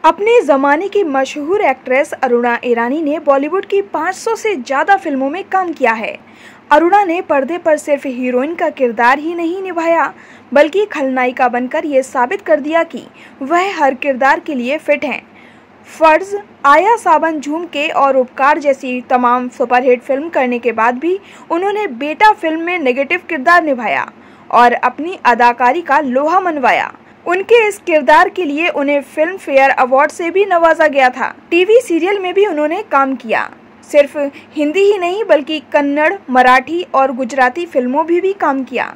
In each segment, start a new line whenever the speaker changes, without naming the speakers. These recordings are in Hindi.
अपने ज़माने की मशहूर एक्ट्रेस अरुणा ईरानी ने बॉलीवुड की 500 से ज़्यादा फिल्मों में काम किया है। अरुणा ने पर्दे पर सिर्फ हीरोइन का किरदार ही नहीं निभाया, बल्कि खलनायिका बनकर ये साबित कर दिया कि वह हर किरदार के लिए फिट हैं। फर्ज, आया सावन, झूमके और उपकार जैसी तमाम सुपरहिट फिल्म करने के बाद भी उन्होंने बेटा फिल्म में नेगेटिव किरदार निभाया और अपनी अदाकारी का लोहा मनवाया। उनके इस किरदार के लिए उन्हें फिल्म फेयर अवार्ड से भी नवाजा गया था। टीवी सीरियल में भी उन्होंने काम किया। सिर्फ हिंदी ही नहीं बल्कि कन्नड़, मराठी और गुजराती फिल्मों में भी काम किया।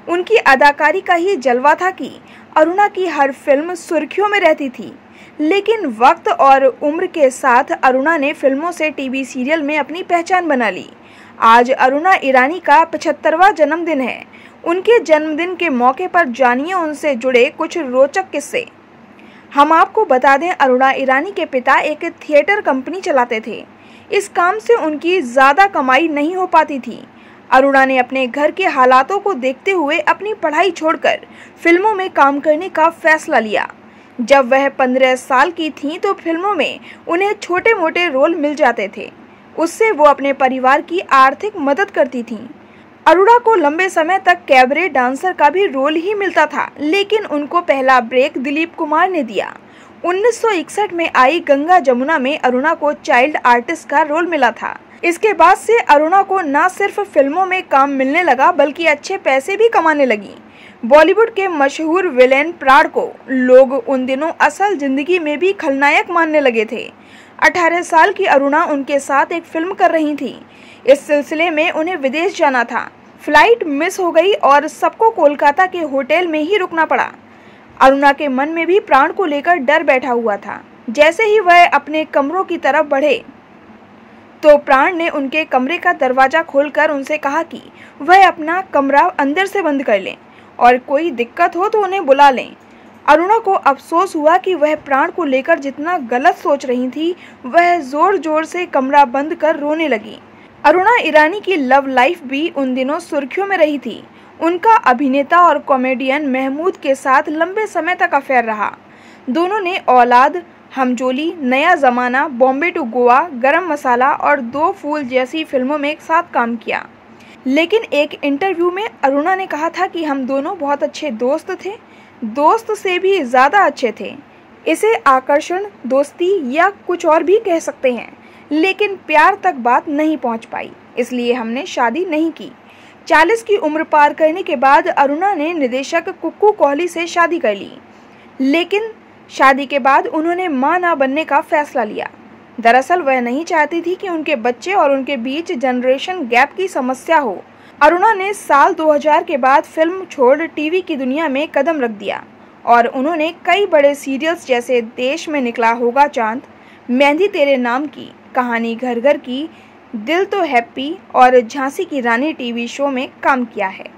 उनकी अदाकारी का ही जलवा था कि अरुणा की हर फिल्म सुर्खियों में रहती थी। लेकिन वक्त और उम्र के साथ अरुणा ने फिल्मों से टीवी सीरियल में अपनी पहचान बना ली। आज अरुणा ईरानी का 75वां जन्मदिन है। उनके जन्मदिन के मौके पर जानिए उनसे जुड़े कुछ रोचक किस्से। हम आपको बता दें, अरुणा ईरानी के पिता एक थिएटर कंपनी चलाते थे। इस काम से उनकी ज़्यादा कमाई नहीं हो पाती थी। अरुणा ने अपने घर के हालातों को देखते हुए अपनी पढ़ाई छोड़कर फिल्मों में काम करने का फैसला लिया। जब वह 15 साल की थीं तो फिल्मों में उन्हें छोटे मोटे रोल मिल जाते थे। उससे वो अपने परिवार की आर्थिक मदद करती थीं। अरुणा को लंबे समय तक कैबरे डांसर का भी रोल ही मिलता था, लेकिन उनको पहला ब्रेक दिलीप कुमार ने दिया। 1961 में आई गंगा जमुना में अरुणा को चाइल्ड आर्टिस्ट का रोल मिला था। इसके बाद से अरुणा को न सिर्फ फिल्मों में काम मिलने लगा बल्कि अच्छे पैसे भी कमाने लगी। बॉलीवुड के मशहूर विलेन प्राण को लोग उन दिनों असल जिंदगी में भी खलनायक मानने लगे थे। 18 साल की अरुणा उनके साथ एक फिल्म कर रही थी। इस सिलसिले में उन्हें विदेश जाना था। फ्लाइट मिस हो गई और सबको कोलकाता के होटल में ही रुकना पड़ा। अरुणा के मन में भी प्राण को लेकर डर बैठा हुआ था। जैसे ही वह अपने कमरों की तरफ बढ़े तो प्राण ने उनके कमरे का दरवाजा खोलकर उनसे कहा कि वह अपना कमरा अंदर से बंद कर लें और कोई दिक्कत हो तो उन्हें बुला लें। अरुणा को अफसोस हुआ कि वह प्राण को लेकर जितना गलत सोच रही थी, वह जोर जोर से कमरा बंद कर रोने लगी। अरुणा ईरानी की लव लाइफ भी उन दिनों सुर्खियों में रही थी। उनका अभिनेता और कॉमेडियन महमूद के साथ लंबे समय तक अफेयर रहा। दोनों ने औलाद, हमजोली, नया ज़माना, बॉम्बे टू गोवा, गरम मसाला और दो फूल जैसी फिल्मों में एक साथ काम किया। लेकिन एक इंटरव्यू में अरुणा ने कहा था कि हम दोनों बहुत अच्छे दोस्त थे, दोस्त से भी ज़्यादा अच्छे थे। इसे आकर्षण, दोस्ती या कुछ और भी कह सकते हैं, लेकिन प्यार तक बात नहीं पहुंच पाई, इसलिए हमने शादी नहीं की। 40 की उम्र पार करने के बाद अरुणा ने निर्देशक कुक्कू कोहली से शादी कर ली, लेकिन शादी के बाद उन्होंने मां ना बनने का फैसला लिया। दरअसल वह नहीं चाहती थी कि उनके बच्चे और उनके बीच जनरेशन गैप की समस्या हो। अरुणा ने साल 2000 के बाद फिल्म छोड़ टीवी की दुनिया में कदम रख दिया और उन्होंने कई बड़े सीरियल्स जैसे देश में निकला होगा चांद, मेहंदी तेरे नाम की, कहानी घर घर की, दिल तो हैप्पी और झांसी की रानी टीवी शो में काम किया है।